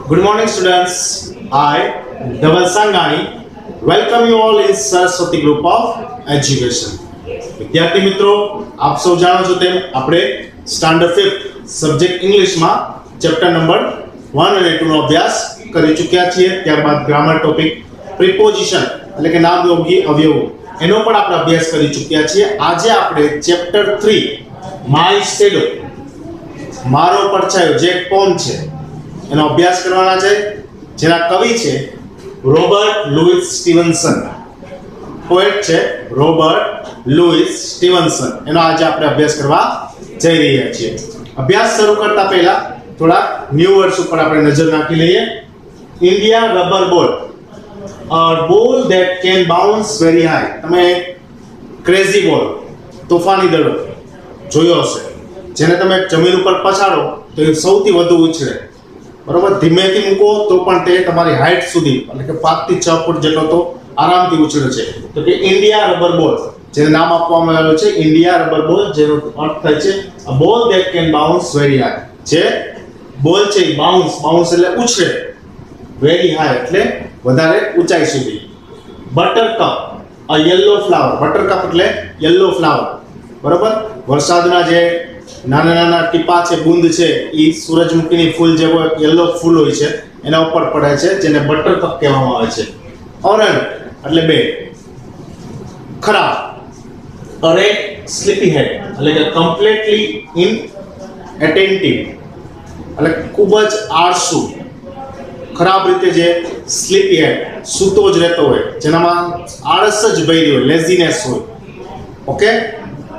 Good morning, students. I, Dhaval Sangani, welcome you all in Saraswati Group of Education. વિદ્યાર્થી મિત્રો, આપ સૌ જાણો છો તેમ આપણે સ્ટાન્ડર્ડ 5th સબ્જેક્ટ ઇંગ્લિશમાં ચેપ્ટર નંબર 1 અને 2 નો અભ્યાસ કરી ચૂક્યા છીએ. ત્યારબાદ ગ્રામર ટોપિક પ્રિપોઝિશન એટલે કે નામયોગી અવયવો એનો પણ આપણે અભ્યાસ કરી ચૂક્યા છીએ. આજે આપણે ચેપ્ટર 3 માય શેડો મારો પડછાયો જે પોમ છે એનો અભ્યાસ કરવાના છે, જેના કવિ છે રોબર્ટ લુઈસ સ્ટીવનસન. પોએટ છે રોબર્ટ લુઈસ સ્ટીવનસન. એનો આજે આપણે અભ્યાસ કરવા જઈ રહ્યા છીએ. અભ્યાસ શરૂ કરતા પહેલા થોડા ન્યૂ વર્ડ્સ ઉપર આપણે નજર નાખી લઈએ. ઇન્ડિયા રબર બોલ, a ball that can bounce very high. તમે ક્રેઝી બોલ, તોફાની દડો જોયો હશે, જેને તમે જમીન ઉપર પછાડો તો એ સૌથી વધુ ઉછળે. બરોબર, ધીમેથી મૂકો તો પણ તે તમારી હાઈટ સુધી એટલે કે 5 થી 6 ફૂટ જેટલો તો આરામથી ઉછળે છે. તો કે ઇન્ડિયા રબર બોલ, જેને નામ આપવામાં આવ્યું છે ઇન્ડિયા રબર બોલ, જેનો અર્થ થાય છે a ball that can bounce very high. જે બોલ છે બાઉન્સ એટલે ઉછળે, વેરી હાઈ એટલે વધારે ઊંચાઈ સુધી. બટરકપ, a yellow flower. બટરકપ એટલે યલો ફ્લાવર. બરોબર, વરસાદના જે નાના નાના ટીપા છે, બુંદ છે, એ સૂરજમુખીની ફૂલ જેવો યલો ફૂલ હોય છે એના ઉપર પડે છે, જેને બટરકપ કહેવામાં આવે છે. ઓરંગ એટલે બે. ખરાબ, a red sleepy head એટલે કે completely inattentive એટલે ખૂબ જ આળસુ, ખરાબ રીતે જે સ્લીપી હેડ સૂતો જ રહેતો હોય, જેનામાં આળસ જ ભરી હોય, લેઝીનેસ હોય. ઓકે,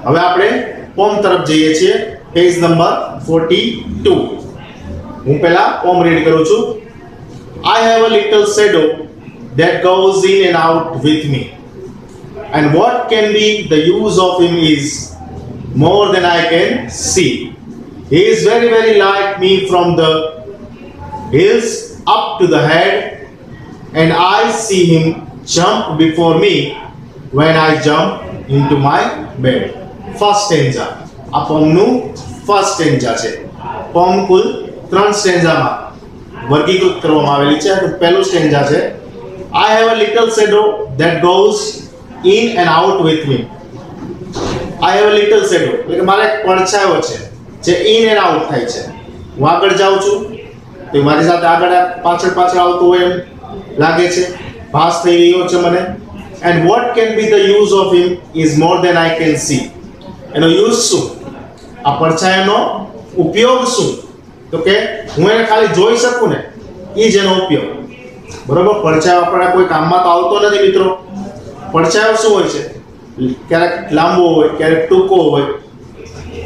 હવે આપણે પોમ તરફ જઈએ છીએ. Page number 42. હું પહેલા પોમ રીડ કરું છું. I have a little shadow that goes in and out with me, and what can be the use of him is more than I can see. He is very very like me from the heels up to the head, and I see him jump before me when I jump into my bed. First stanza. આ પોમનું first stanza છે. Poem કુલ 3 સ્ટેન્જામાં વર્ગીકૃત કરવામાં આવેલી છે. તો પહેલું stanza છે I have a little shadow that goes in and out with me. I have a little shadow એટલે કે મારે એક પડછાયો છે જે in and out થાય છે. હું આગળ જાઉં છું તો મારી સાથે આગળ પાછળ આવતો હોય એમ લાગે છે, ભાસ થઈ રહ્યો છે મને. And what can be the use of him is more than I can see. એનો યુઝ શું, આ પડછાયાનો ઉપયોગ શું? તો કે હું એને ખાલી જોઈ શકું ને, એ જ એનો ઉપયોગ. બરોબર, પડછાયો આપણા કોઈ કામમાં તો આવતો નથી મિત્રો. પડછાયો શું હોય છે, ક્યારેક લાંબો હોય, ક્યારેક ટૂંકો હોય.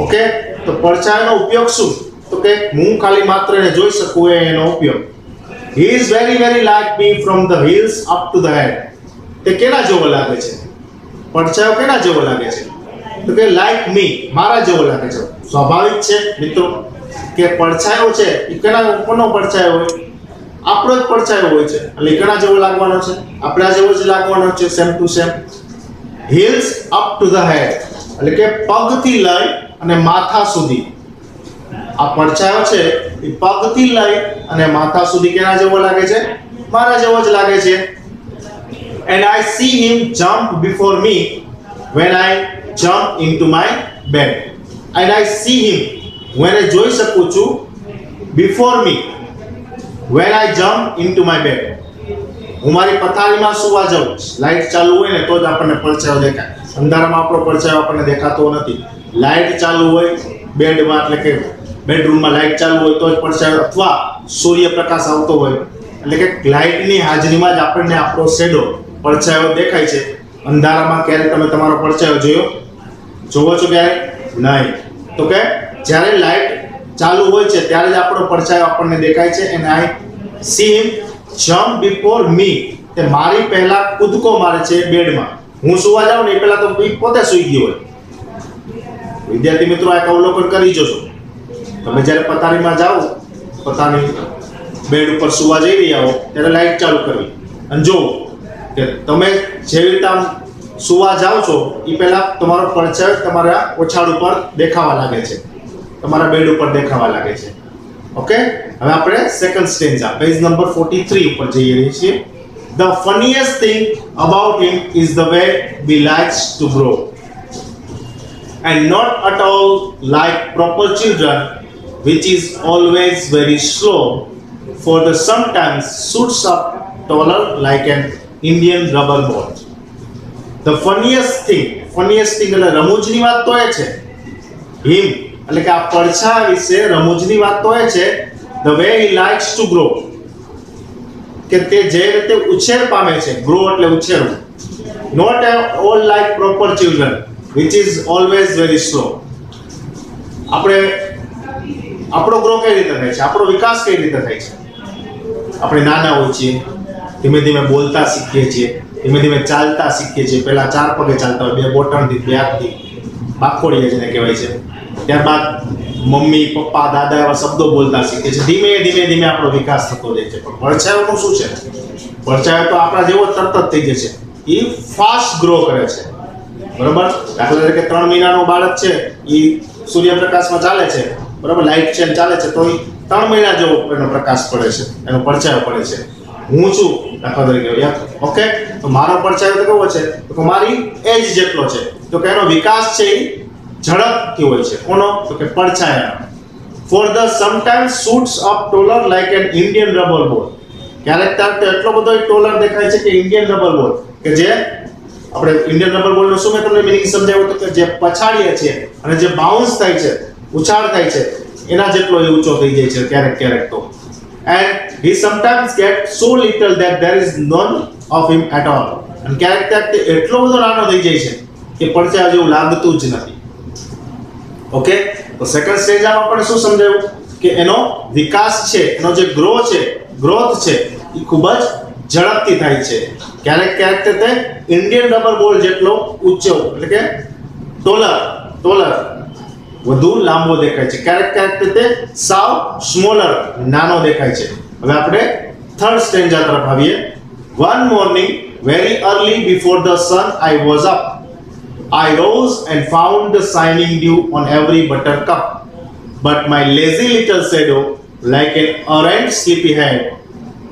ઓકે, તો પડછાયાનો ઉપયોગ શું? તો કે હું ખાલી માત્ર એને જોઈ શકું એ એનો ઉપયોગ. He is very very like me from the heels up to the head. તે કેના જેવો લાગે છે? પડછાયો કેના જેવો લાગે છે? તો કે લાઈક મી, મારા જેવો લાગે છે. સ્વાભાવિક છે મિત્રો કે પડછાયો છે એ કેના ઉપરનો પડછાયો હોય? આપણો જ પડછાયો હોય છે, એટલે કેના જેવો લાગવાનો છે? આપણા જેવો જ લાગવાનો છે, same to same. Heels up to the head એટલે કે પગથી લઈ અને માથા સુધી. આ પડછાયો છે એ પગથી લઈ અને માથા સુધી કેના જેવો લાગે છે? મારા જેવો જ લાગે છે. And I see him jump before me when I jump into my bed. And I see him, when I જોઈ શકું છું, before me when I jump into my bed. હું મારી પથારીમાં સુવા જાઉં, લાઈટ ચાલુ હોય ને તો જ આપણને પડછાયો દેખાય. અંધારામાં આપણો પડછાયો આપણને દેખાતો નથી. લાઈટ ચાલુ હોય બેડમાં એટલે કે બેડરૂમમાં લાઈટ ચાલુ હોય તો જ પડછાયો, અથવા સૂર્યપ્રકાશ આવતો હોય એટલે કે લાઈટની હાજરીમાં જ આપણને આપણો શેડો પડછાયો દેખાય છે. અંધારામાં ક્યારે તમે તમારો પડછાયો જોવો છો ક્યારે? નહીં. તો કે જ્યારે લાઈટ ચાલુ હોય છે ત્યારે જ આપણો પડછાયો આપણને દેખાય છે. And I see him jump before me, તે મારી પહેલા કૂદકો મારે છે બેડમાં. હું સુવા જાઉં ને એ પહેલા તો પોતે સૂઈ ગયો હોય. વિદ્યાર્થી મિત્રો, આ અવલોકન કરી જોશો. તમે જ્યારે પથારીમાં જાઓ, પોતાની બેડ ઉપર સુવા જઈ રહ્યા હો, ત્યારે લાઈટ ચાલુ કરવી અને જોવો કે તમે જેવી રીતે આમ સુવા જાઓ છો એ પહેલા તમારો પડછાયો તમારા ઓછાડ ઉપર દેખાવા લાગે છે, તમારા બેડ ઉપર દેખાવા લાગે છે. ઓકે, હવે આપણે સેકન્ડ સ્ટેન્જા પેજ નંબર 43 ઉપર જઈ રહ્યા છીએ. The funniest thing about him is the way he likes to grow, and not at all like proper children, which is always very slow, for the sometimes shoots up taller like an Indian rubber ball. The funniest thing એટલે રમૂજની વાત તો એ છે, him એટલે કે આ પડછા વિશે રમૂજની વાત તો એ છે, the way he likes to grow, કે તે જે રીતે ઉછેર પામે છે, ગ્રો એટલે ઉછેરવું, not at all like proper children, which is always very slow. આપણો ગ્રો કઈ રીતે થાય છે, આપણો વિકાસ કઈ રીતે થાય છે? આપણે નાના હોય છીએ, ધીમે ધીમે બોલતા શીખીએ છીએ, ધીમે ધીમે ચાલતા શીખીએ છીએ. પહેલા 4 પગે ચાલતા હોય, 2 બોટણથી, 2 હાથથી, બાખોડિયા જેને કહેવાય છે. ત્યારબાદ મમ્મી, પપ્પા, દાદા એવા શબ્દો બોલતા શીખીએ છીએ. ધીમે ધીમે ધીમે આપણો વિકાસ થતો જાય છે. પણ પડછાયાનું શું છે? પડછાયો તો આપણા જેવો તરત જ થઈ જશે. એ ફાસ્ટ ગ્રો કરે છે, બરાબર. દાખલા તરીકે 3 મહિનાનો બાળક છે, એ સૂર્યપ્રકાશમાં ચાલે છે, બરાબર, લાઇટ છે ચાલે છે, તો 3 મહિના જેવો એનો પ્રકાશ પડે છે, એનો પડછાયો પડે છે. હું છું દાખલા તરીકે, ઓકે, તો મારો પડછાયો તો કેવો છે? તો મારી એજ જેટલો છે. તો કે એનો વિકાસ છે એ ઝડપથી હોય છે. કોનો? તો કે પડછાયાનો. For the sometimes shoots up taller like an Indian rubber ball. ક્યારેક ત્યારે એટલો બધો ટોલર દેખાય છે કે ઇન્ડિયન રબર બોલ, કે જે આપણે ઇન્ડિયન રબર બોલ નો શું મેં તમને મીનિંગ સમજાવ્યું તો કે જે પછાડીએ છીએ અને જે બાઉન્સ થાય છે, ઉછાળ થાય છે, એના જેટલો એ ઊંચો થઈ જાય છે ક્યારેક તો. And he sometimes gets so little that there is none of him at all. અને ક્યારેક તે એટલો બધો નાનો થઈ જાય છે કે પડછાયા જેવું લાગતું જ નથી. ઓકે, તો સેકન્ડ સ્ટેજમાં આપણે શું સમજાવ્યું કે એનો વિકાસ છે, એનો જે ગ્રોથ છે એ ખૂબ જ ઝડપથી થાય છે. ક્યારેક તે ઇન્ડિયન રબર બોલ જેટલો ઊંચો એટલે કે ટોલર વધુ લાંબો દેખાય છે. ક્યારેક તે સાવ સ્મોલર નાનો દેખાય છે. હવે આપણે થર્ડ સ્ટેન્જા તરફ આવીએ. One morning very early before the sun I was up. I rose and found the shining dew on every buttercup, but my lazy little shadow, like an errant sleepyhead,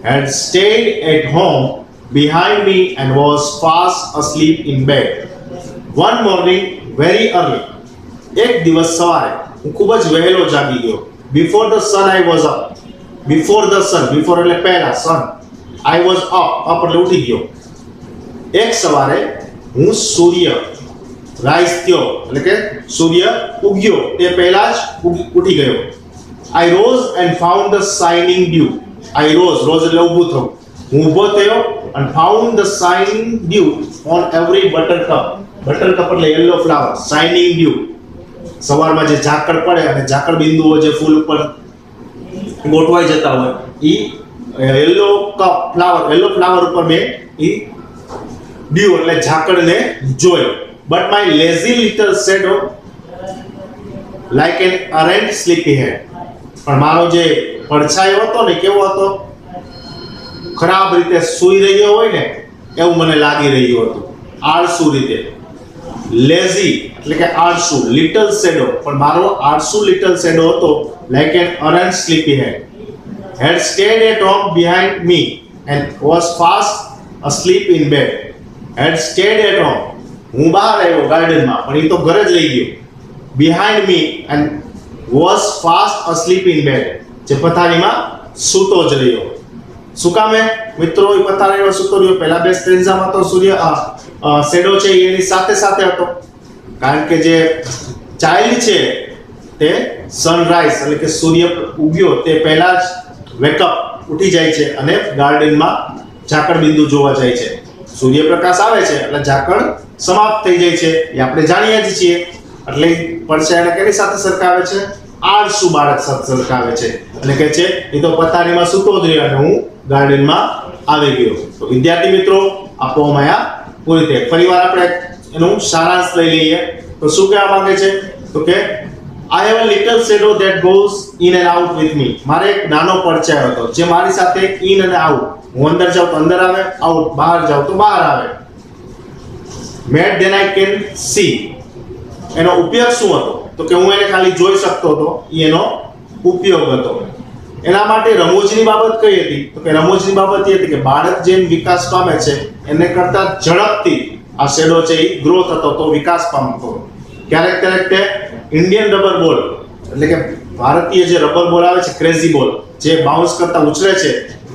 had stayed at home behind me and was fast asleep in bed. One morning very early, એક દિવસ સવારે હું ખૂબ જ વહેલો જાગી ગયો. Before the sun I was up. Before the sun, before એટલે પહેલા, sun. I was up એટલે ઉઠી ગયો. એક સવારે હું સૂર્ય રાઈઝ થયો એટલે કે સૂર્ય ઉગ્યો તે પહેલા જ ઉઠી ગયો. I rose and found the shining dew. I rose એટલે ઊભું થવું. હું ઊભો થયો and found the shining dew on every buttercup. Buttercup એટલે yellow flower, shining dew. સવારમાં જે ઝાકળ પડે અને ઝાકળ બિંદુઓ જે ફૂલ ઉપર ગોઠવાઈ જતા હોય ઈ yellow flower ઉપર મેં ઈ dew એટલે ઝાકળને જોયો. But my lazy little shadow, like an errant sleepyhead. પણ મારો જે પડછાયો હતો ને કેવો હતો? ખરાબ રીતે સૂઈ રહ્યો હોય ને એવું મને લાગી રહ્યું હતું, આળસુ રીતે. લેઝી એટલે કે આળસુ, લિટલ શેડો પણ મારો આળસુ લિટલ શેડો હતો, like an errant sleepyhead, had stayed at home behind me and was fast asleep in bed. Had stayed at home, હું બહાર આવ્યો ગાર્ડનમાં પણ એ તો ઘરે જ રહી ગયો. Behind me and was fast asleep in bed, જે પથારીમાં સૂતો જ રહ્યો. શું કામે મિત્રો એ પથારીમાં સૂતો રહ્યો? પહેલા બે સ્ટેન્જામાં તો સૂર્ય શેડો છે એની સાથે હતો, કારણ કે જે ચાઇલ્ડ છે તે સનરાઈઝ એટલે કે સૂર્ય ઉગ્યો તે પહેલા જ વેકઅપ ઉઠી જાય છે અને ગાર્ડનમાં ઝાકળ બિંદુ જોવા જાય છે. સૂર્યપ્રકાશ આવે છે એટલે ઝાકળ સમાપ્ત થઈ જાય છે, એ આપણે જાણીએ જ છીએ. એટલે પડછાયાને કેની સાથે સરખાવે છે? આળસુ બાળક સાથે સરખાવે છે અને કહે છે એ તો પથારીમાં સૂતો જ રહ્યો અને હું ગાર્ડનમાં આવી ગયો. તો વિદ્યાર્થી મિત્રો, આ પોએમ અહીંયા પૂરી થઈ. ફરીવાર આપણે એનું સારાંશ લઈ લઈએ. તો શું કહેવા માંગે છે? તો કે I have a little shadow that goes in and out with me. મારે એક નાનો પડછાયો હતો જે મારી સાથે in અને out, હું અંદર જાઉં તો અંદર આવે, out બહાર જાઉં તો બહાર આવે. Made then I can see. એનો ઉપયોગ શું હતો? તો કે હું એને ખાલી જોઈ શકતો હતો, એનો ઉપયોગ હતો. એના માટે રમૂજની બાબત કઈ હતી? તો કે રમૂજની બાબત એ હતી કે બાળક જેમ વિકાસ પામે છે એને કરતા ઝડપથી આ શેડો છે એ ગ્રો થતો તો વિકાસ પામતો. ક્યારેક ક્યારેક તે ઇન્ડિયન રબર બોલ એટલે કે ભારતીય જે રબર બોલ આવે છે ક્રેઝી બોલ જે બાઉન્સ કરતા ઉછળે છે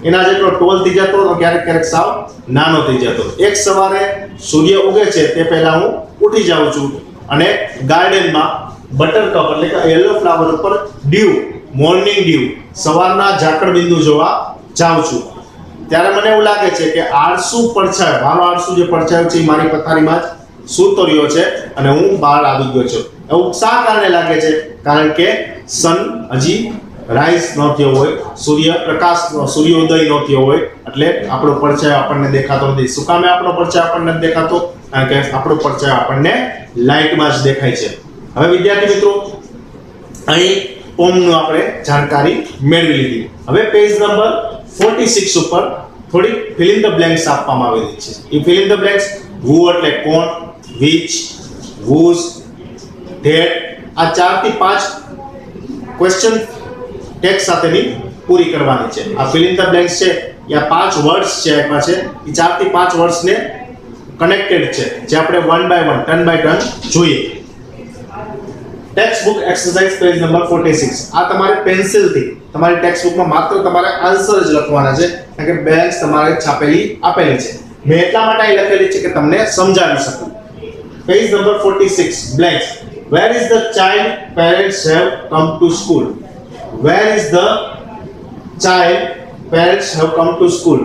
એના જેટલો ટોલ થઈ જતો તો ક્યારેક ક્યારેક સાવ નાનો થઈ જતો. એક સવારે સૂર્ય ઉગે છે તે પહેલા હું ઉઠી જાઉં છું અને ગાર્ડનમાં બટરકપ એટલે કે યલો ફ્લાવર ઉપર ડ્યુ મોર્નિંગ ડ્યુ સવારના ઝાકળ બિંદુ જોવા જાઉં છું. ત્યારે મને એવું લાગે છે કે આળસુ પડછાયો મારો આળસુ જે પડછાયો છે એ મારી પથારીમાં જ સૂતો રહ્યો છે અને હું બહાર આવી ગયો છું. એવું શા કારણે લાગે છે? કારણ કે સન હજી રાઈઝ ન થયો હોય, સૂર્યોદય ન થયો હોય એટલે આપણો પડછાયો આપણને દેખાતો નથી. શું કામે આપણો પડછાયો આપણને નથી દેખાતો? કારણ કે આપણો પડછાયો આપણને લાઇટમાં જ દેખાય છે. હવે વિદ્યાર્થી મિત્રો અહીં પોમનું આપણે જાણકારી મેળવી લીધી. હવે પેજ નંબર 46 ઉપર થોડી ફિલ ઇન ધ બ્લેન્ક્સ આપવામાં આવેલી છે. A fill in the blanks who એટલે કોણ, which, whose, that આ 4 થી 5 ક્વેશ્ચન ટેક્સ્ટ સાથેની પૂરી કરવાની છે. આ ફિલ ઇન ધ બ્લેન્ક્સ છે એ 5 વર્ડ્સ છે આપ્યા છે. એ 4 થી 5 વર્ડ્સને કનેક્ટેડ છે જે આપણે one by one turn by turn જોઈએ. Textbook exercise page number 46. આ તમારે પેન્સિલથી તમારી ટેક્સ્ટ બુકમાં માત્ર તમારે આન્સર જ લખવાના છે કારણ કે બ્લેન્ક્સ તમારે છાપેલી આપેલી છે. મેં એટલા માટે અહીં લખેલી છે કે તમને સમજાવી શકું. Page number 46 blanks. Where is the child parents have come to school? Where is the child parents have come to school?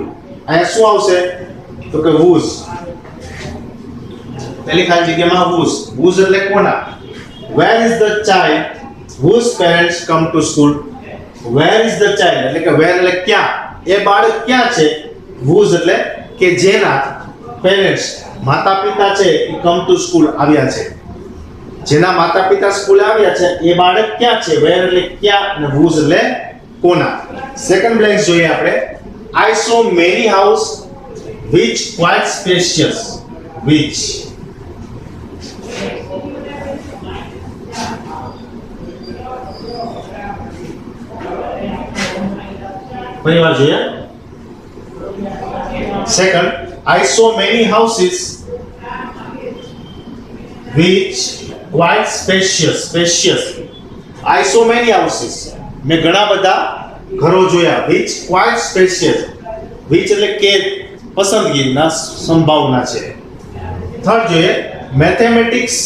અહીંયા શું આવશે? તો કે whose. પહેલી ખાલી જગ્યામાં whose. whose એટલે કોના? Where is the child whose parents come to school? Where is the child એટલે કે where એટલે ક્યાં? એ બાળક ક્યાં છે? whose એટલે કે જેના પેરેન્ટ્સ માતા-પિતા છે એ કમ ટુ સ્કૂલ આવ્યા છે. જેના માતા-પિતા સ્કૂલે આવ્યા છે એ બાળક ક્યાં છે? where એટલે ક્યાં અને whose એટલે કોના. સેકન્ડ બ્લેન્ક જોઈએ આપણે. I saw many house which quite spacious. which પરિવાર જોઈએ. Second, I saw many houses which quite spacious. I saw many houses. મેં ઘણા બધા ઘરો જોયા which quite spacious. which એટલે કે પસંદગીના સંભાવના છે. થર્ડ જોઈએ mathematics.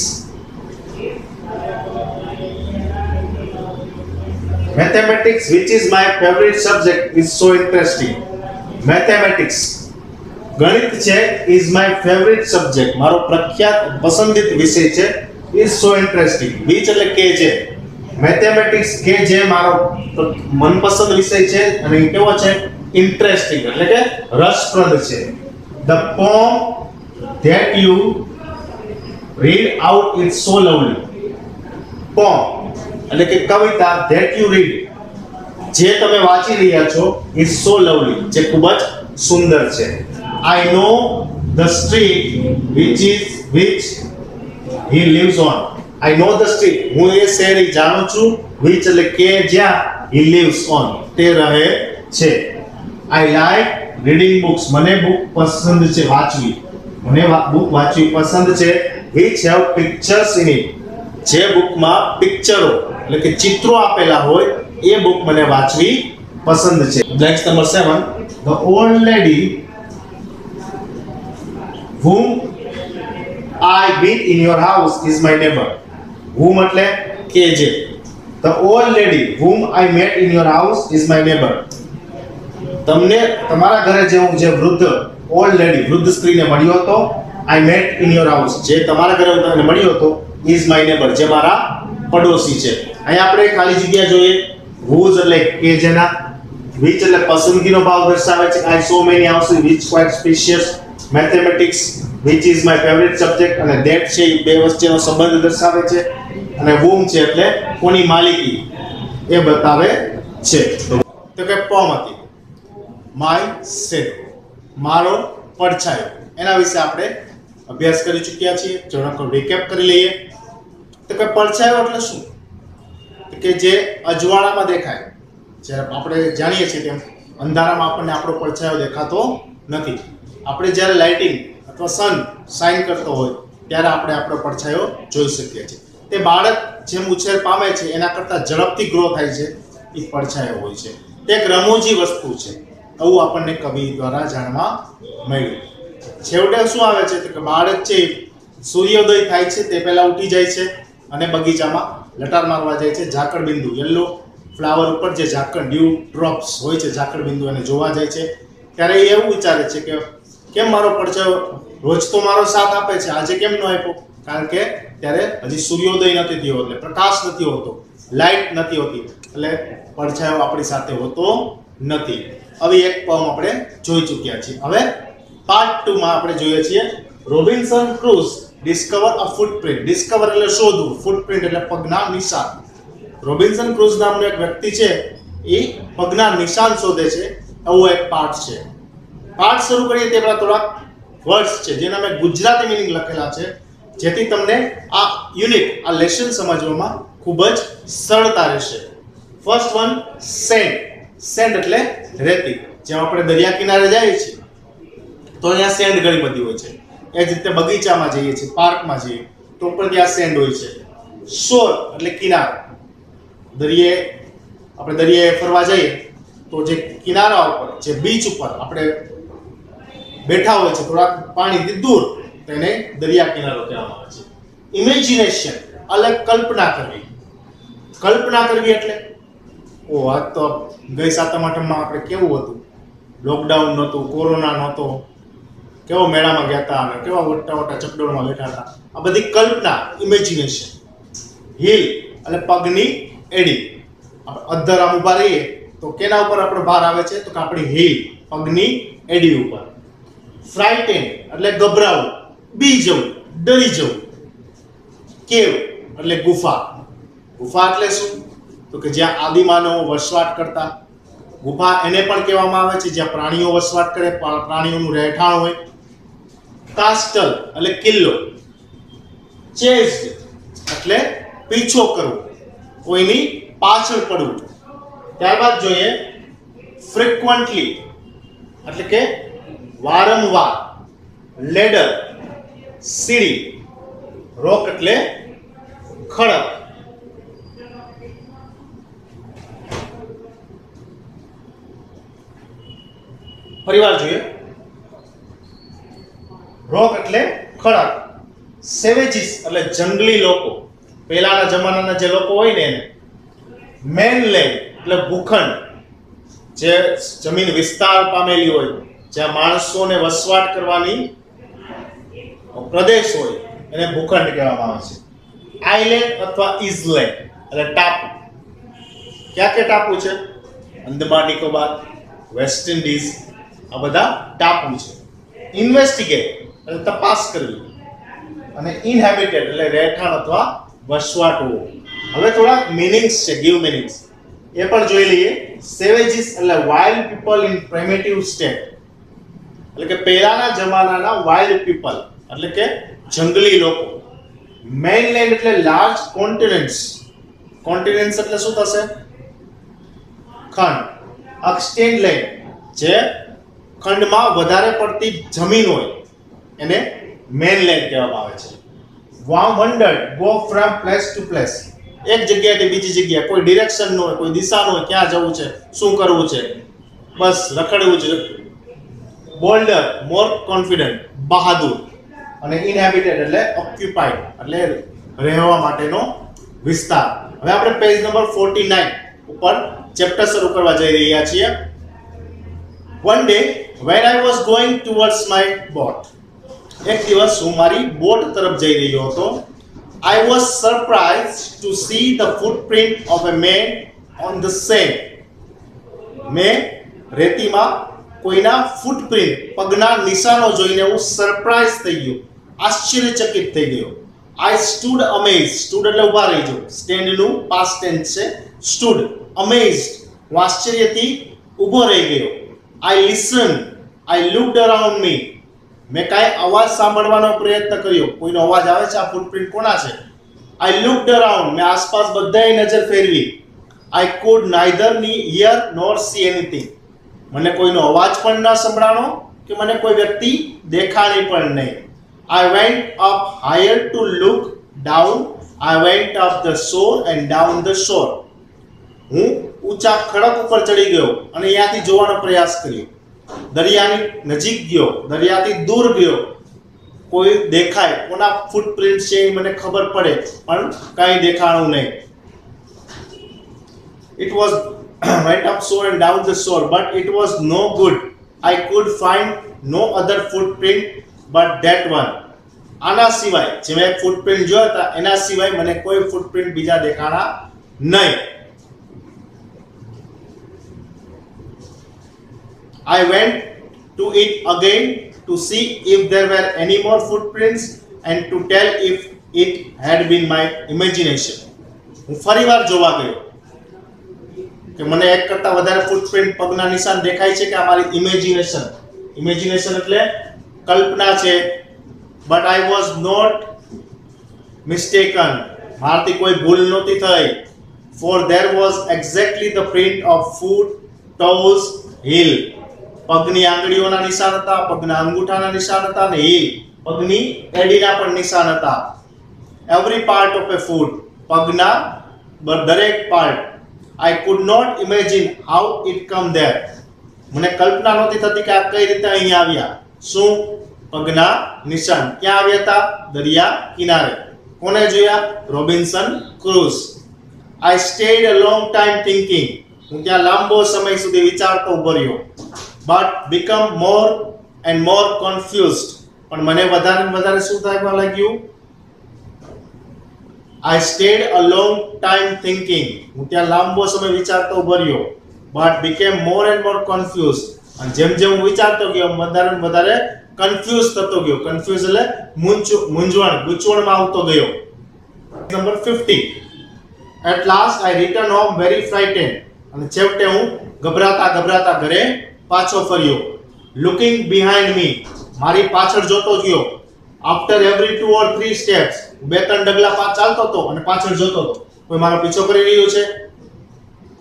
Mathematics, which is my favorite subject, is so interesting. Mathematics ગણિત છે is my favorite subject મારો પ્રખ્યાત પસંદિત વિષય છે is so interesting. which એટલે કે જે mathematics કે જે મારો મનપસંદ વિષય છે અને કેવો છે? interesting એટલે કે રસપ્રદ છે. the poem that you read out is so lovely. poem એટલે કે કવિતા that you read જે તમે વાંચી રહ્યા છો is so lovely જે ખૂબ જ સુંદર છે. I know the street which he lives on. I know the street હું એ શહેર જાણું છું which એટલે કે જ્યાં he lives on તે રહે છે. I like reading books મને બુક પસંદ છે વાંચવી. મને બુક વાંચવી પસંદ છે. which have pictures in it જે બુકમાં પિક્ચરો એટલે કે ચિત્રો આપેલા હોય એ બુક મને વાંચવી પસંદ છે. Blanks number 7. The old lady whom I meet in your house is my neighbor. whom એટલે કે જે. The old lady whom I met in your house is my neighbor. તમને તમારા ઘરે જે વૃદ્ધ old lady વૃદ્ધ સ્ત્રીને મળ્યો હતો I met in your house જે તમારા ઘરે તમને મળ્યો હતો is my neighbor જે મારા પડોશી છે. અહીં આપણે ખાલી જગ્યા જોઈએ. whose એટલે કે જેના. which એટલે પસંદગીનો ભાવ દર્શાવે છે. I saw many houses which quite spacious. mathematics which is my favorite subject અને that છે એ બે વચ્ચેનો સંબંધ દર્શાવે છે અને whom છે એટલે કોની માલિકી એ બતાવે છે. તો કે પોમ હતી my shadow મારો પડછાયો એના વિશે આપણે અભ્યાસ કરી ચૂક્યા છીએ. ચલો રીકેપ કરી લઈએ. તો કે પડછાયો એટલે શું? કે જે અજવાળામાં દેખાય જ્યારે આપણે જાણીએ છીએ તેમ અંધારામાં આપણને આપણો પડછાયો દેખાતો નથી. આપણે જ્યારે લાઇટિંગ અથવા સન શાઇન કરતો હોય ત્યારે આપણે આપણો પડછાયો જોઈ શકીએ છીએ. તે બાળક જેમ ઉછેર પામે છે એના કરતાં ઝડપથી ગ્રો થાય છે એ પડછાયો હોય છે. તે એક રમૂજી વસ્તુ છે એવું આપણને કવિ દ્વારા જાણવા મળ્યું. છેવટે શું આવે છે કે બાળક છે સૂર્યોદય થાય છે તે પહેલા ઉઠી જાય છે અને બગીચામાં લટાર મારવા જાય છે. ઝાકળ બિંદુ યલો ફ્લાવર ઉપર જે ઝાકળ ડ્યુ ડ્રોપ્સ હોય છે ઝાકળ બિંદુ એને જોવા જાય છે. ત્યારે એ એવું વિચારે છે કે કેમ મારો પડછાયો રોજ તો મારો સાથ આપે છે, આજે કેમ ન આપ્યો? કારણ કે ત્યારે હજી સૂર્યોદય નથી થયો, એટલે પ્રકાશ નથી હોતો, લાઇટ નથી હોતી, એટલે પડછાયો આપણી સાથે હોતો નથી. હવે એક પોમ આપણે જોઈ ચૂક્યા છીએ. હવે પાર્ટ 2 માં આપણે જોઈએ છીએ Robinson cruise discover a footprint. Discover એટલે શોધવું, ફૂટપ્રિન્ટ એટલે પગના નિશાન. રોબિન્સન ક્રુઝ નામનો એક વ્યક્તિ છે એ પગના નિશાન શોધે છે, એવો એક પાઠ છે. પાઠ શરૂ કરીએ તે પહેલા થોડાક વર્ડ્સ છે જેના મેં ગુજરાતી મીનિંગ લખેલા છે, જેથી તમને આ યુનિટ આ લેસન સમજવામાં ખૂબ જ સરળતા રહેશે. First one send. સેન્ડ એટલે રેતી. જેમ આપણે દરિયા કિનારે જઈએ છીએ તો અહીંયા સેન્ડ ઘણી બધી હોય છે. એ જ રીતે બગીચામાં જઈએ છીએ, પાર્કમાં જઈએ તો ઉપર ત્યાં સેન્ડ હોય છે. શોર એટલે કિનારો. દરિયે ફરવા જઈએ તો જે કિનારા ઉપર, જે બીચ ઉપર આપણે બેઠા હોય છે થોડાક પાણીથી દૂર, તેને દરિયા કિનારો કહેવામાં આવે છે. ઇમેજિનેશન એટલે કલ્પના કરવી. કલ્પના કરવી એટલે આ તો ગઈ સાતમ આઠમમાં આપણે કેવું હતું, લોકડાઉન નહોતું, કોરોના નહોતો, કેવો મેળામાં ગયા હતા અને કેવા મોટા ચકડોળમાં બેઠા હતા. આ બધી કલ્પના, ઇમેજિનેશન. હીલ એટલે પગની એડી. આપણે અધ્ધર આમ ઊભા રહીએ તો કેના ઉપર આપણો ભાર આવે છે? તો કે આપણી હીલ, પગની એડી ઉપર. ફ્રાઇટેન એટલે ગભરાવું, બી જવું, ડરી જવું. કેવ એટલે ગુફા. ગુફા એટલે શું? તો કે જ્યાં આદિમાનવો વસવાટ કરતા. ગુફા એને પણ કહેવામાં આવે છે જ્યાં પ્રાણીઓ વસવાટ કરે, પ્રાણીઓનું રહેઠાણ હોય. કાસ્ટલ એટલે કિલ્લો. ચેઝડ એટલે પીછો કરવો, કોઈની પાછળ પડવું. ત્યારબાદ જોઈએ ફ્રીક્વન્ટલી એટલે કે વારંવાર. લેડર સીડી. રોક એટલે ખડક. ફરીવાર જોઈએ. રોક એટલે ખડક. સેવેજીસ એટલે જંગલી લોકો, પહેલાના જમાનાના જે લોકો હોય ને એને. મેનલેન્ડ એટલે ભૂખંડ, જે જમીન વિસ્તાર પામેલી હોય, જ્યાં માણસોને વસવાટ કરવાની પ્રદેશ હોય એને ભૂખંડ કહેવામાં આવે છે. આઇલેન્ડ અથવા ઇઝલેન્ડ એટલે ટાપુ. ક્યાં કે ટાપુ છે? અંદમાન નિકોબાર, વેસ્ટ ઇન્ડિઝ, આ બધા ટાપુ છે. ઇન્વેસ્ટિગેટ એટલે તપાસ કરવી અને ઇનહેબિટેડ એટલે રહેઠાણ અથવા વસવાટ હોવો. હવે થોડા મીનિંગ્સ છે, ગીવ મીનિંગ્સ એ પણ જોઈ લઈએ. સેવેજીસ એટલે wild people in primitive state એટલે કે પહેલાના જમાનાના વાઇલ્ડ પીપલ એટલે કે જંગલી લોકો. મેઇનલેન્ડ એટલે લાર્જ કોન્ટિનેન્ટ્સ. કોન્ટિનેન્ટ્સ એટલે શું થશે? ખંડ. એક્સટેન્ડ લેન્ડ જે ખંડમાં વધારે પડતી જમીન હોય એને મેઇનલેન્ડ કહેવામાં આવે છે. Wandered go from place to place. એક જગ્યાએથી બીજી જગ્યાએ, કોઈ ડિરેક્શન ન હોય, કોઈ દિશા ન હોય, ક્યાં જવું છે, શું કરવું છે, બસ રખડવું છે. બોલ્ડર મોર કોન્ફિડન્ટ, બહાદુર. અને ઇનહેબિટેડ એટલે ઓક્યુપાઈડ એટલે રહેવા માટેનો વિસ્તાર. હવે આપણે પેજ નંબર 49 ઉપર ચેપ્ટર શરૂ કરવા જઈ રહ્યા છીએ. One day when I was going towards my boat. એક દિવસ હું મારી બોટ તરફ જઈ રહ્યો હતો. I was surprised to see the footprint of a man on the sand. મેં રેતીમાં કોઈના ફૂટપ્રિન્ટ, પગના નિશાનો જોઈને હું સરપ્રાઈઝ થઈ ગયો, આશ્ચર્યચકિત થઈ ગયો. I stood amazed. Stood એટલે ઊભા રહી જવું. સ્ટેન્ડ નું પાસ્ટ ટેન્સ છે stood. Amazed હું આશ્ચર્યથી ઊભો રહી ગયો. I listened. I looked around me. મેં કાંઈ અવાજ સાંભળવાનો પ્રયત્ન કર્યો. કોઈનો અવાજ આવે છે? આ ફૂટપ્રિન્ટ કોના છે? I looked around. મેં આસપાસ બધાય નજર ફેરવી. I could neither hear nor see anything. મને કોઈનો અવાજ પણ ન સંભળાણો કે મને કોઈ વ્યક્તિ દેખાણી પણ નહીં. I went up higher to look down. I went up the shore and down the shore. હું ઊંચા ખડક ઉપર ચડી ગયો અને અહીંયાથી જોવાનો પ્રયાસ કર્યો. દરિયાની નજીક ગયો, દરિયાથી દૂર ગયો. કોઈ દેખાય, કોના ફૂટપ્રિન્ટ છે એ મને ખબર પડે, પણ કાંઈ દેખાણું નહીં. It was went up shore and down the shore, but it was no good. I could find no other footprint but that one. આના સિવાય જે મેં ફૂટપ્રિન્ટ જોયા હતા એના સિવાય મને કોઈ ફૂટપ્રિન્ટ બીજા દેખાણા નહીં. I went to it again to see if there were any more footprints and to tell if it had been my imagination. હું ફરીવાર જોવા ગયો કે મને એક કરતા વધારે ફૂટપ્રિન્ટ પગના નિશાન દેખાય છે કે આ મારી ઇમેજિનેશન એટલે કલ્પના છે. But I was not mistaken. મારાથી કોઈ ભૂલ નહોતી થઈ. For there was exactly the print of foot, toes, heel. પગની આંગળીઓના નિશાન હતા, પગના અંગૂઠાના નિશાન હતા અને heel પગની એડીના પણ નિશાન હતા. Every part of a foot, પગના દરેક part. I could not imagine how it come there. મને કલ્પના નહોતી થતી કે આ કઈ રીતે અહીં આવ્યા. શું? પગના નિશાન ક્યાં આવ્યા હતા? દરિયા કિનારે. કોને જોયા? Robinson cruise. I stayed a long time thinking. હું ત્યાં લાંબો સમય સુધી વિચારતો ઉભો રહ્યો. But become more and more confused. પણ મને વધારે ને વધારે શું થવા લાગ્યું? I stayed a long time thinking. હું ત્યાં લાંબો સમય વિચારતો ઉભો રહ્યો. But became more and more confused. અને જેમ જેમ હું વિચારતો ગયો વધારે ને વધારે કન્ફ્યુઝ થતો ગયો. કન્ફ્યુઝ એટલે મૂંઝવણ, ગૂંચવણમાં આવતો ગયો. Number 50. At last I returned home very frightened. અને છેવટે હું ગભરાતા ઘરે પાછો ફર્યો. Looking behind me. મારી પાછળ જોતો ગયો. After every 2 or 3 steps. 2-3 ડગલા ચાલતો હતો અને પાછળ જોતો હતો. કોઈ મારો પીછો કરી રહ્યો છે.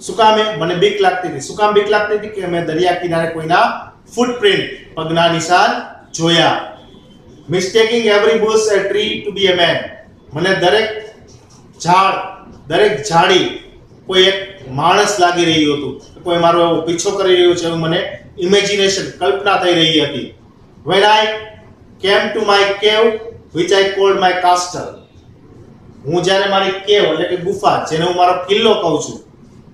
શું કામે? મને બીક લાગતી હતી. શું કામ બીક લાગતી હતી? કે મેં દરિયા કિનારે કોઈના ફૂટપ્રિન્ટ પગના નિશાન જોયા. Mistaking every bush a tree to be a man. મને દરેક ઝાડી કોઈ એક માણસ લાગી રહ્યું હતું. કોઈ મારો એવો પીછો કરી રહ્યો છે એવું મને ઇમેજિનેશન કલ્પના થઈ રહી હતી. When I came to my cave which I called my castle. હું જ્યારે મારી કેવ એટલે કે ગુફા જેને હું મારો કિલ્લો કહું છું,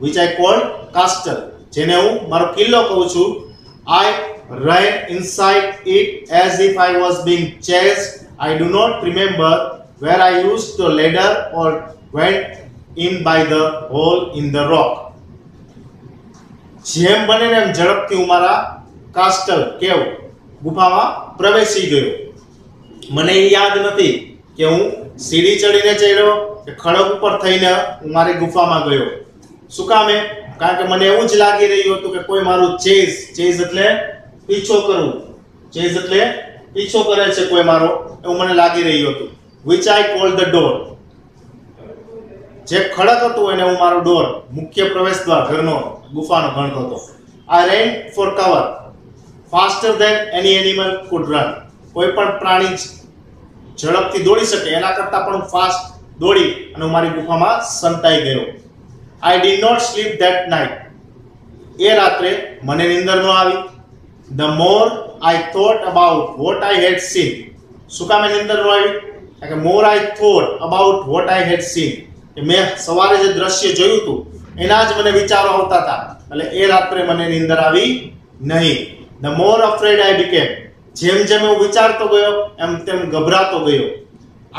which I called castle, જેને હું મારો કિલ્લો કહું છું, I ran inside it as if I was being chased. I do not remember where I used the ladder or went in by the hole in the rock. જેમ બને ને એમ ઝડપથી હું મારા કાસ્ટલ કેવ ગુફામાં પ્રવેશી ગયો. મને એ યાદ નથી કે હું સીડી ચડીને ચડ્યો કે ખડક ઉપર થઈને હું મારી ગુફામાં ગયો. શું કામે? કારણ કે મને એવું જ લાગી રહ્યું હતું કે કોઈ મારું ચેઝ એટલે પીછો કરવું. ચેઝ એટલે પીછો કરે છે કોઈ મારો, એવું મને લાગી રહ્યું હતું. which I called the door. જે ખડક હતું એને હું મારો ડોર, મુખ્ય પ્રવેશ દ્વાર ઘરનો ગુફાનો ગણતો હતો. I ran for cover faster than any animal could run. કોઈ પણ પ્રાણી ઝડપથી દોડી શકે એના કરતા પણ ફાસ્ટ દોડી અને હું મારી ગુફામાં સંતાઈ ગયો. I did not sleep that night. એ રાત્રે મને નિંદર ન આવી. The more I thought about what I had seen. શું કામે નિંદર ન આવી? કારણ કે more I thought about what I had seen. કે મેં સવારે જે દ્રશ્ય જોયું હતું એના જ મને વિચારો આવતા હતા, એટલે એ રાત્રે મને નિંદર આવી નહીં. The more afraid I became. જેમ જેમ હું વિચારતો ગયો એમ તેમ ગભરાતો ગયો.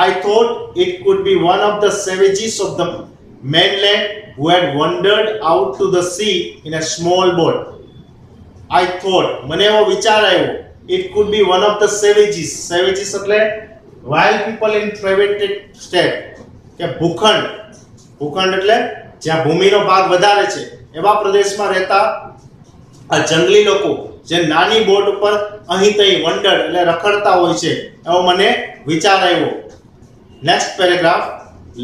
I thought it could be one of the savages of the mainland who had wandered out to the sea in a small boat. I thought, મને એવો વિચાર આવ્યો, it could be one of the savages. Savages એટલે wild people in private state. કે ભૂખંડ એટલે જ્યાં ભૂમિનો ભાગ વધારે છે એવા પ્રદેશમાં રહેતા આ જંગલી લોકો જે નાની બોટ ઉપર અહીં તહીં વંડર એટલે રખડતા હોય છે, એવો મને વિચાર આવ્યો. Next paragraph.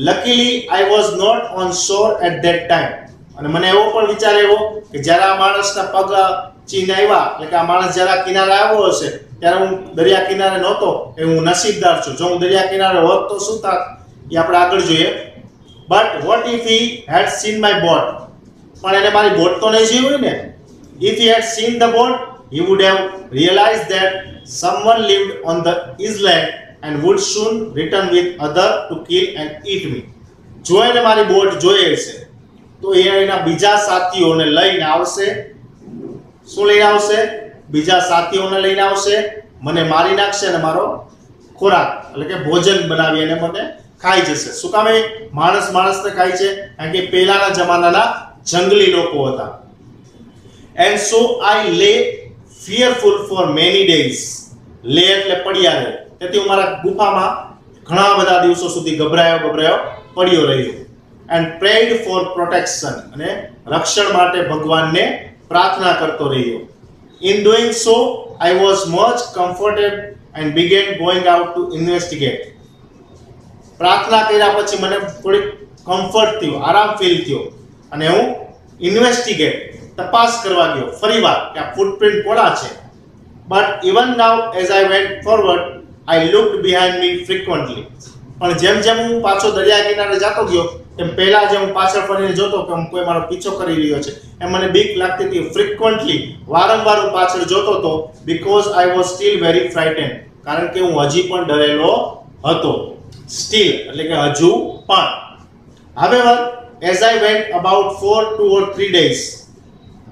Luckily I was not on shore at that time. અને મને એવો પણ વિચાર આવ્યો કે જ્યારે આ માણસના પગ ચીન આવ્યા, એટલે કે આ માણસ જ્યારે કિનારે આવ્યો હશે ત્યારે હું દરિયા કિનારે નહોતો, એ હું નસીબદાર છું. જો હું દરિયા કિનારે હોત તો શું થાત એ આપણે આગળ જોઈએ. But what if he had seen my boat, પણ એને મારી બોટ તો નહીં જોઈ હોય ને. If he had seen the boat he would have realized that someone lived on the island and would soon return with other to kill and eat me. જો એને મારી બોટ જોઈએ છે તો એ એના બીજા સાથીઓને લઈને આવશે. શું લઈને આવશે? બીજા સાથીઓને લઈને આવશે, મને મારી નાખશે અને મારો ખોરાક એટલે કે ભોજન બનાવી અને મને ખાઈ જશે. શું કામ એ માણસને ખાય છે? કારણ કે પહેલાના જમાનાના જંગલી લોકો હતા. And so I lay fearful for many days. લે એટલે પડ્યા રહે. તેથી હું મારા ગુફામાં ઘણા બધા દિવસો સુધી ગભરાયો પડ્યો રહ્યો. And prayed for protection, અને રક્ષણ માટે ભગવાનને પ્રાર્થના કરતો રહ્યો. In doing so I was much comforted and began going out to investigate. પ્રાર્થના કર્યા પછી મને થોડી કમ્ફર્ટ થયો, આરામ ફીલ થયો અને હું ઇન્વેસ્ટિગેટ તપાસ કરવા ગયો ફરીવાર કે આ ફૂટપ્રિન્ટ કોના છે. But even now as I went forward I looked behind me frequently. પણ જેમ જેમ હું પાછો દરિયા કિનારે જતો ગયો તેમ પહેલા જે હું પાછળ ફરીને જોતો કે કોઈ મારો પીછો કરી રહ્યો છે એમ મને બીક લાગતી હતી. ફ્રીક્વન્ટલી વારંવાર હું પાછળ જોતો હતો. Because I was still very frightened, કારણ કે હું હજી પણ ડરેલો હતો. સ્ટીલ એટલે કે હજુ પણ. However, as I went about 2 or 3 days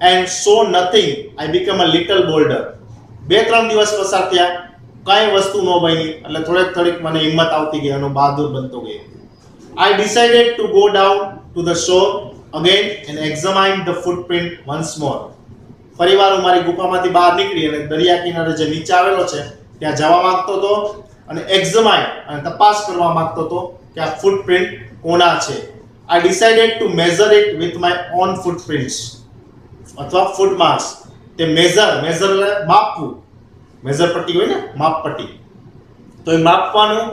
and saw nothing, I became a little bolder. 2-3 દિવસ પસાર થયા, કાંઈ વસ્તુ ન બની એટલે થોડીક મને હિંમત આવતી ગઈ અને બહાદુર બનતો ગયો. I decided to go down to the shore again and examine the footprint once more. ફરીવાર હું મારી ગુફામાંથી બહાર નીકળી અને દરિયા કિનારે જે નીચે આવેલો છે ત્યાં જવા માંગતો હતો અને એક્ઝામાઇન અને તપાસ કરવા માંગતો હતો કે આ ફૂટપ્રિન્ટ કોના છે. I decided to measure it with my own footprints અથવા ફૂટ માર્ક્સ. તે મેજર એટલે માપવું. મેજર પટ્ટી હોય ને, માપ પટ્ટી, તો એ માપવાનું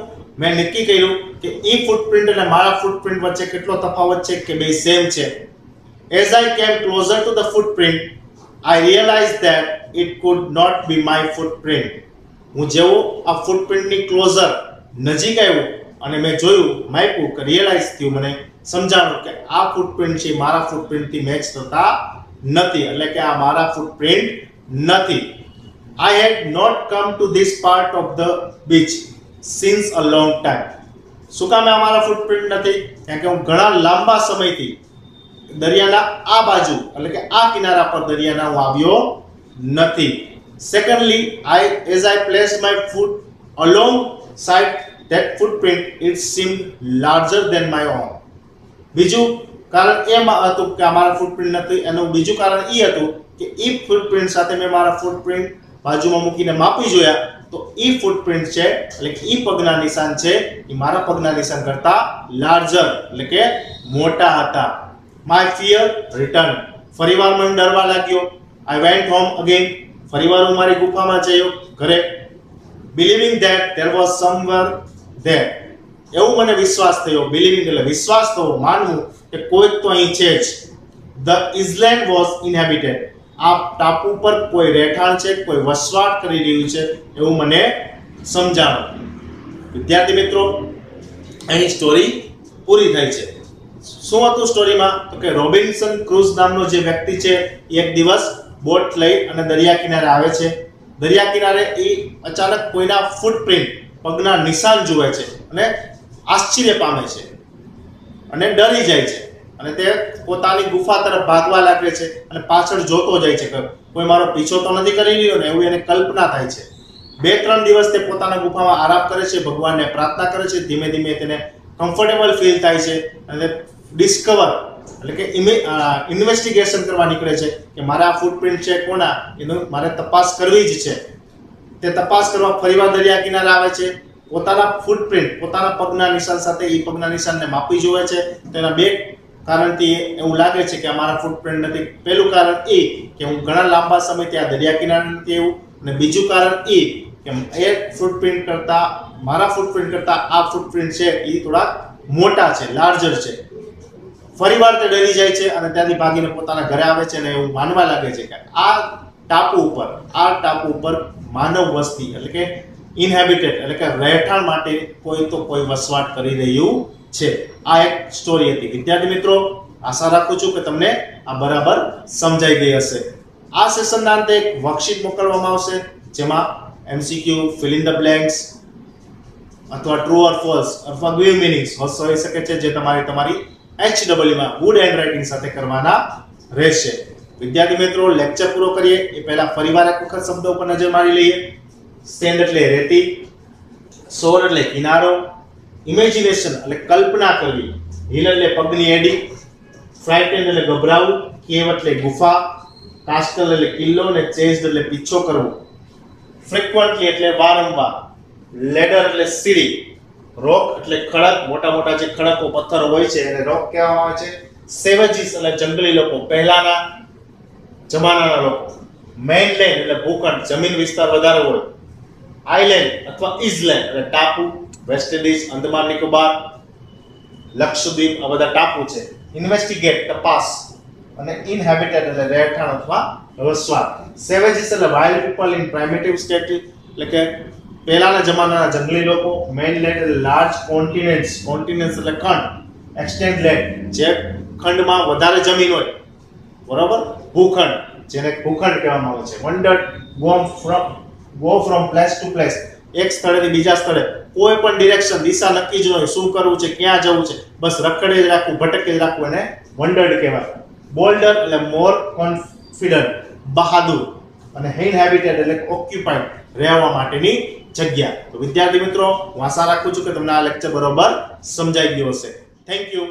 મેં નક્કી કર્યું કે એ ફૂટપ્રિન્ટ અને મારા ફૂટપ્રિન્ટ વચ્ચે કેટલો તફાવત છે કે બે સેમ છે. As I came closer to the footprint, I realized that it could not be my footprint. હું જેવો આ ફૂટપ્રિન્ટની ક્લોઝર નજીક આવ્યો અને મેં જોયું, માપ્યું કે રિયલાઇઝ થયું, મને સમજાણું કે આ ફૂટપ્રિન્ટ છે મારા ફૂટપ્રિન્ટથી મેચ થતા નથી, એટલે કે આ મારા ફૂટપ્રિન્ટ નથી. I had not come to this part of the beach since a long time. શું કામ આ મારા ફૂટપ્રિન્ટ નથી? કારણ કે હું ઘણા લાંબા સમયથી દરિયાના આ બાજુ એટલે કે આ કિનારા પર દરિયાના હું આવ્યો નથી. Secondly, as I placed my foot alongside that footprint, it seemed larger than my own. બીજું કારણ એ હતું કે મારા ફૂટપ્રિન્ટ નથી. એનું બીજું કારણ એ હતું કે એ ફૂટપ્રિન્ટ સાથે મેં મારા ફૂટપ્રિન્ટ બાજુમાં મૂકીને માપી જોયા તો એ ફૂટપ્રિન્ટ છે એટલે કે એ પગના નિશાન છે એ મારા પગના નિશાન કરતા લાર્જર એટલે કે મોટા હતા. માય ફિયર રિટર્ન, ફરીવાર મને ડરવા લાગ્યો. આઈ વેન્ટ હોમ અગેન, ફરીવાર હું મારી ગુફામાં જયો, ઘરે. Believing that there was somewhere there, એવું મને વિશ્વાસ થયો. બિલીવિંગ એટલે વિશ્વાસ થવો, માનવું કે કોઈ તો અહીં છે જ. ધ ઇઝલેન્ડ વોઝ ઇનહેબિટેડ, આ ટાપુ પર કોઈ રહેઠાણ છે, કોઈ વસવાટ કરી રહ્યું છે એવું મને સમજાણું. વિદ્યાર્થી મિત્રો, અહીં સ્ટોરી પૂરી થઈ છે. શું હતું સ્ટોરીમાં? તો કે રોબિન્સન ક્રુઝ નામનો જે વ્યક્તિ છે એ એક દિવસ બોટ લઈ અને દરિયા કિનારે આવે છે. દરિયા કિનારે એ અચાનક કોઈના ફૂટપ્રિન્ટ પગના નિશાન જુએ છે અને આશ્ચર્ય પામે છે અને ડરી જાય છે અને તે પોતાની ગુફા તરફ ભાગવા લાગે છે અને પાછળ જોતો જાય છે કે કોઈ મારો પીછો તો નથી કરી રહ્યો ને, એવું એને કલ્પના થાય છે. 2-3 દિવસ તે પોતાના ગુફામાં આરામ કરે છે, ભગવાનને પ્રાર્થના કરે છે. ધીમે ધીમે તેને કમ્ફર્ટેબલ ફીલ થાય છે અને ડિસ્કવર એટલે કે ઇન્વેસ્ટિગેશન કરવા નીકળે છે કે મારા ફૂટપ્રિન્ટ છે કોના, એનું મારે તપાસ કરવી જ છે. તે તપાસ કરવા ફરીવાર દરિયા કિનારે આવે છે. પોતાના ફૂટપ્રિન્ટ, પોતાના પગના નિશાન સાથે એ પગના નિશાનને માપી જોવે છે. તેના 2 કારણથી એવું લાગે છે કે મારા ફૂટપ્રિન્ટ નથી. પહેલું કારણ એ કે હું ઘણા લાંબા સમયથી આ દરિયા કિનારે નથી એવું, અને બીજું કારણ એ કે એ ફૂટપ્રિન્ટ કરતા, મારા ફૂટપ્રિન્ટ કરતા આ ફૂટપ્રિન્ટ છે એ થોડા મોટા છે, લાર્જર છે. ફરીવાર તે ડરી જાય છે અને ત્યાંથી ભાગીને પોતાના ઘરે આવે છે અને એવું માનવા લાગે છે કે આ ટાપુ ઉપર માનવ વસ્તી એટલે કે ઇન્હેબિટેડ એટલે કે રહેઠાણ માટે કોઈ વસવાટ કરી રહ્યું છે. આ એક સ્ટોરી હતી. વિદ્યાર્થી મિત્રો, આશા રાખું છું કે તમને આ બરાબર સમજાઈ ગઈ હશે. આ સેશનના અંતે એક વર્કશીટ મોકલવામાં આવશે જેમાં MCQ, fill in the blanks અથવા ટ્રુ ઓર ફોલ્સ અથવા ગિવ મીનિંગ્સ હોઈ શકે છે જે તમારી HW માં ગુડ હેન્ડ રાઇટિંગ સાથે કરવાના રહેશે. વિદ્યાર્થી મિત્રો, લેક્ચર પૂરો કરીએ એ પહેલા ફરીવાર એક વખત શબ્દો ઉપર નજર મારી લઈએ. સ્ટેન્ડ એટલે રેતી, શોર એટલે કિનારો, ઇમેજિનેશન એટલે કલ્પના કરવી, હિલ એટલે પગની એડી, ફ્રાઇટેન્ડ એટલે ગભરાવું, કેવ એટલે ગુફા, કાસ્ટલ એટલે કિલ્લો અને ચેઝડ એટલે પીછો કરવો, ફ્રીક્વન્ટલી એટલે વારંવાર, લેડર એટલે સીડી, રોક એટલે ખડક, મોટા જે ખડકો પથ્થરો હોય છે એને રોક કહેવામાં આવે છે, સેવેજીસ એટલે જંગલી લોકો, પહેલાના જમાનાના લોકો, મેઇનલેન્ડ એટલે ભૂખંડ, જમીન વિસ્તાર વધારે હોય, આઇલેન્ડ અથવા ઇઝલેન્ડ એટલે ટાપુ, વેસ્ટ ઇન્ડિઝ, અંદમાન નિકોબાર, લક્ષદ્વીપ આ બધા ટાપુ છે, ઇન્વેસ્ટિગેટ તપાસ અને ઇનહેબિટેડ એટલે રહેઠાણ અથવા વસવાટ, સેવેજીસ એટલે વાઇલ્ડ પીપલ ઇન પ્રાઇમેટિવ સ્ટેટ એટલે કે પહેલાના જમાનાના જંગલી લોકો, મેઇનલેન્ડ એટલે લાર્જ કોન્ટિનેન્ટ્સ એટલે ખંડ, એક્સટેન્ડ લેન્ડ જે ખંડમાં વધારે જમીન હોય, બરોબર, ભૂખંડ જેને ભૂખંડ કહેવામાં આવે છે, wandered go from place to place એક સ્થળેથી બીજા સ્થળે કોઈ પણ ડિરેક્શન દિશા નક્કી જ ન હોય, શું કરવું છે, ક્યાં જવું છે, બસ રખડે જ રાખવું, ભટકે જ રાખવું એને વન્ડર્ડ કહેવાય. બોલ્ડર એટલે મોર કોન્ફિડન્ટ, બહાદુર, અને ઇનહેબિટેડ એટલે ઓક્યુપાઈડ રહેવા માટેની જગ્યા. તો વિદ્યાર્થી મિત્રો, હું આશા રાખું છું કે તમને આ લેક્ચર બરોબર સમજાઈ ગયો હશે. Thank you.